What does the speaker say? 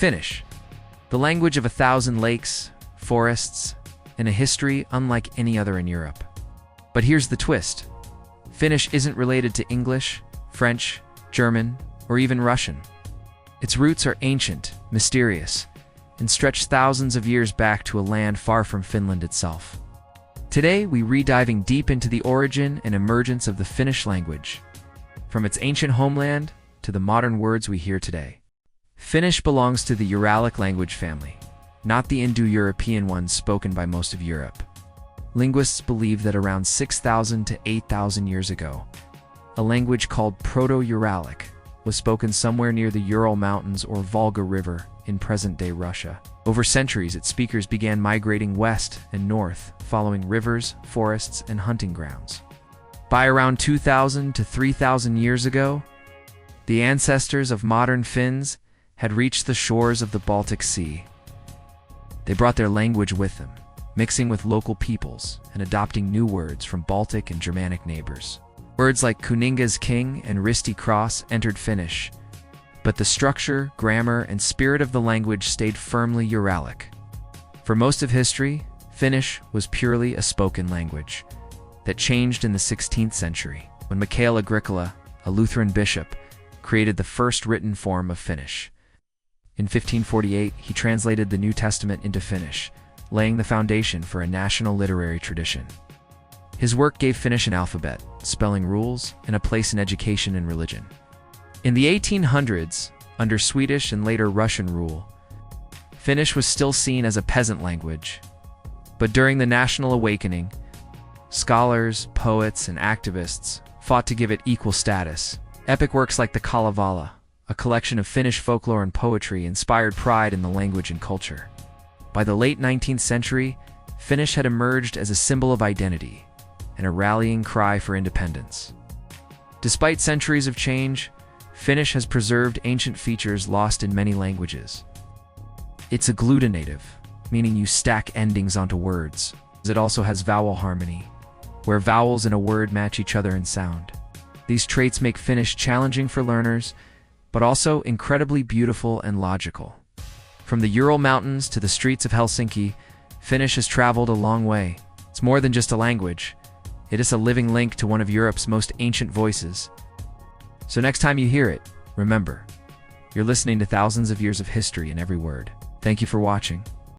Finnish, the language of 1,000 lakes, forests, and a history unlike any other in Europe. But here's the twist. Finnish isn't related to English, French, German, or even Russian. Its roots are ancient, mysterious, and stretch thousands of years back to a land far from Finland itself. Today, we re-diving deep into the origin and emergence of the Finnish language, from its ancient homeland to the modern words we hear today. Finnish belongs to the Uralic language family, not the Indo-European ones spoken by most of Europe. Linguists believe that around 6,000 to 8,000 years ago, a language called Proto-Uralic was spoken somewhere near the Ural Mountains or Volga River in present-day Russia. Over centuries, its speakers began migrating west and north, following rivers, forests, and hunting grounds. By around 2,000 to 3,000 years ago, the ancestors of modern Finns had reached the shores of the Baltic Sea. They brought their language with them, mixing with local peoples and adopting new words from Baltic and Germanic neighbors. Words like Kuninga's king and Risti cross entered Finnish, but the structure, grammar, and spirit of the language stayed firmly Uralic. For most of history, Finnish was purely a spoken language that changed in the 16th century when Mikael Agricola, a Lutheran bishop, created the first written form of Finnish. In 1548, he translated the New Testament into Finnish, laying the foundation for a national literary tradition. His work gave Finnish an alphabet, spelling rules, and a place in education and religion. In the 1800s, under Swedish and later Russian rule, Finnish was still seen as a peasant language. But during the National Awakening, scholars, poets, and activists fought to give it equal status. Epic works like the Kalevala, a collection of Finnish folklore and poetry, inspired pride in the language and culture. By the late 19th century, Finnish had emerged as a symbol of identity and a rallying cry for independence. Despite centuries of change, Finnish has preserved ancient features lost in many languages. It's agglutinative, meaning you stack endings onto words. It also has vowel harmony, where vowels in a word match each other in sound. These traits make Finnish challenging for learners, but also incredibly beautiful and logical. From the Ural Mountains to the streets of Helsinki, Finnish has traveled a long way. It's more than just a language. It is a living link to one of Europe's most ancient voices. So next time you hear it, remember, you're listening to thousands of years of history in every word. Thank you for watching.